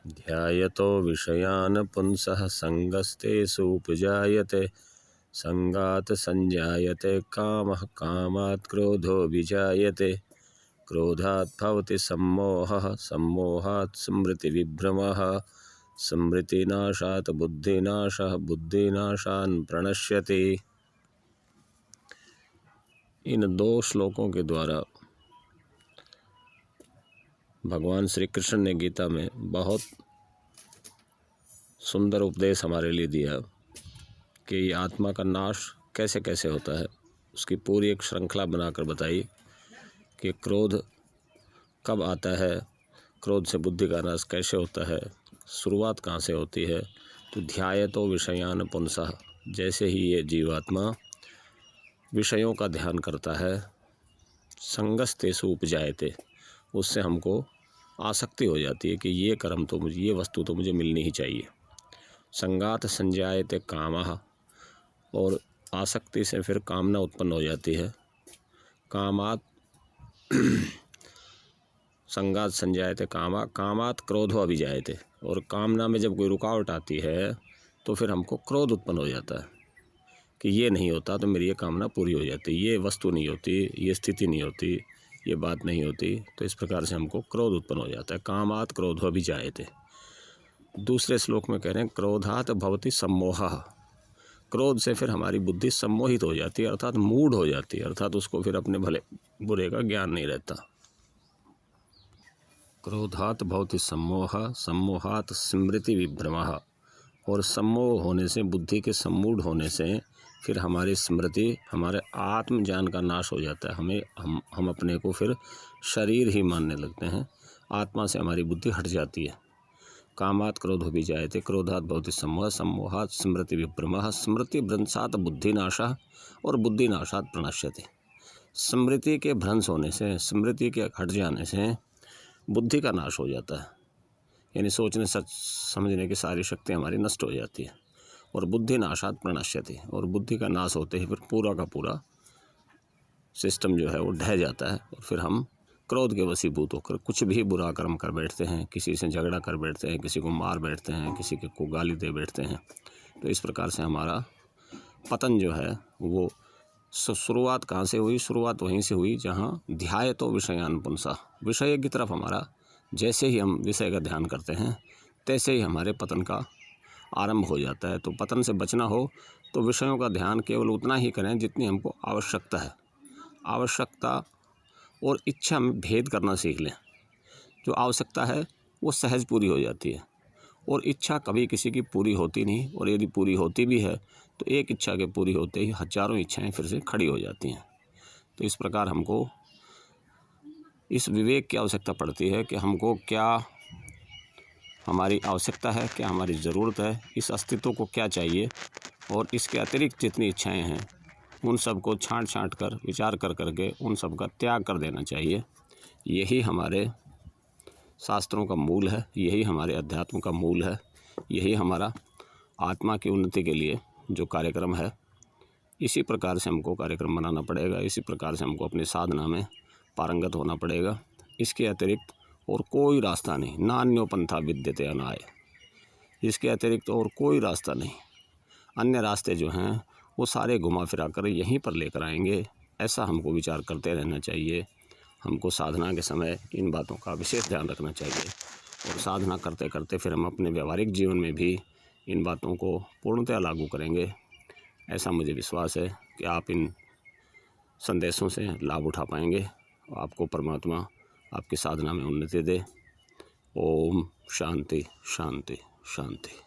ध्यायतो विषयान् पुंसः संगस्तेषु उपजायते संगात् संजायते कामः कामात् क्रोधो विजायते क्रोधात् भवति सम्मोहः सम्मोहात् स्मृतिविभ्रमः स्मृतिनाशात् बुद्धिनाशः बुद्धिनाशान् प्रणश्यति। इन दो श्लोकों के द्वारा भगवान श्री कृष्ण ने गीता में बहुत सुंदर उपदेश हमारे लिए दिया कि ये आत्मा का नाश कैसे कैसे होता है। उसकी पूरी एक श्रृंखला बनाकर बताई कि क्रोध कब आता है, क्रोध से बुद्धि का नाश कैसे होता है, शुरुआत कहाँ से होती है। तो ध्यायतो विषयान् पुंसः, जैसे ही ये जीवात्मा विषयों का ध्यान करता है, संगस्तेषु उपजायते, उससे हमको आसक्ति हो जाती है कि ये कर्म तो मुझे, ये वस्तु तो मुझे मिलनी ही चाहिए। संगात संजायते कामः, और आसक्ति से फिर कामना उत्पन्न हो जाती है। कामात संगात संजायते कामा कामात क्रोधो अभिजायते, और कामना में जब कोई रुकावट आती है तो फिर हमको क्रोध उत्पन्न हो जाता है कि ये नहीं होता तो मेरी ये कामना पूरी हो जाती, ये वस्तु नहीं होती, ये स्थिति नहीं होती, ये बात नहीं होती। तो इस प्रकार से हमको क्रोध उत्पन्न हो जाता है। कामात क्रोधो अभिजायते। दूसरे श्लोक में कह रहे हैं क्रोधात भवति सम्मोहः, क्रोध से फिर हमारी बुद्धि सम्मोहित हो जाती है, अर्थात मूढ़ हो जाती है, अर्थात उसको फिर अपने भले बुरे का ज्ञान नहीं रहता। क्रोधात भवति सम्मोहः सम्मोहात स्मृति विभ्रमः, और सम्मोह होने से, बुद्धि के सम्मूढ़ होने से फिर हमारी स्मृति, हमारे आत्म ज्ञान का नाश हो जाता है। हम अपने को फिर शरीर ही मानने लगते हैं, आत्मा से हमारी बुद्धि हट जाती है। कामात क्रोधो विजायते क्रोधात भवति सम्मोहः सम्मोहात स्मृति विभ्रमः स्मृति भ्रंशात बुद्धिनाशः, और बुद्धिनाशात प्रणश्यते। स्मृति के भ्रंश होने से, स्मृति के हट जाने से बुद्धि का नाश हो जाता है, यानी सोचने समझने की सारी शक्ति हमारी नष्ट हो जाती है। और बुद्धि नाशात प्रणश्यति, और बुद्धि का नाश होते ही फिर पूरा का पूरा सिस्टम जो है वो ढह जाता है, और फिर हम क्रोध के वशीभूत होकर कुछ भी बुरा कर्म कर बैठते हैं, किसी से झगड़ा कर बैठते हैं, किसी को मार बैठते हैं, किसी को गाली दे बैठते हैं। तो इस प्रकार से हमारा पतन जो है वो शुरुआत कहाँ से हुई? शुरुआत वहीं से हुई जहाँ ध्यायतो विषयान् पुंसः, विषय की तरफ हमारा जैसे ही हम विषय का ध्यान करते हैं तैसे ही हमारे पतन का आरंभ हो जाता है। तो पतन से बचना हो तो विषयों का ध्यान केवल उतना ही करें जितनी हमको आवश्यकता है। आवश्यकता और इच्छा में भेद करना सीख लें। जो आवश्यकता है वो सहज पूरी हो जाती है, और इच्छा कभी किसी की पूरी होती नहीं, और यदि पूरी होती भी है तो एक इच्छा के पूरी होते ही हजारों इच्छाएं फिर से खड़ी हो जाती हैं। तो इस प्रकार हमको इस विवेक की आवश्यकता पड़ती है कि हमको क्या हमारी आवश्यकता है, क्या हमारी ज़रूरत है, इस अस्तित्व को क्या चाहिए, और इसके अतिरिक्त जितनी इच्छाएं हैं उन सब को छांट कर, विचार कर करके उन सब का त्याग कर देना चाहिए। यही हमारे शास्त्रों का मूल है, यही हमारे अध्यात्म का मूल है, यही हमारा आत्मा की उन्नति के लिए जो कार्यक्रम है। इसी प्रकार से हमको कार्यक्रम बनाना पड़ेगा, इसी प्रकार से हमको अपनी साधना में पारंगत होना पड़ेगा। इसके अतिरिक्त और कोई रास्ता नहीं। नान्यो पंथा विद्यते अनाय, इसके अतिरिक्त और कोई रास्ता नहीं। अन्य रास्ते जो हैं वो सारे घुमा फिरा कर यहीं पर लेकर आएंगे, ऐसा हमको विचार करते रहना चाहिए। हमको साधना के समय इन बातों का विशेष ध्यान रखना चाहिए, और साधना करते करते फिर हम अपने व्यवहारिक जीवन में भी इन बातों को पूर्णतः लागू करेंगे। ऐसा मुझे विश्वास है कि आप इन संदेशों से लाभ उठा पाएंगे, और आपको परमात्मा आपकी साधना में उन्नति दे। ओम शांति शांति शांति।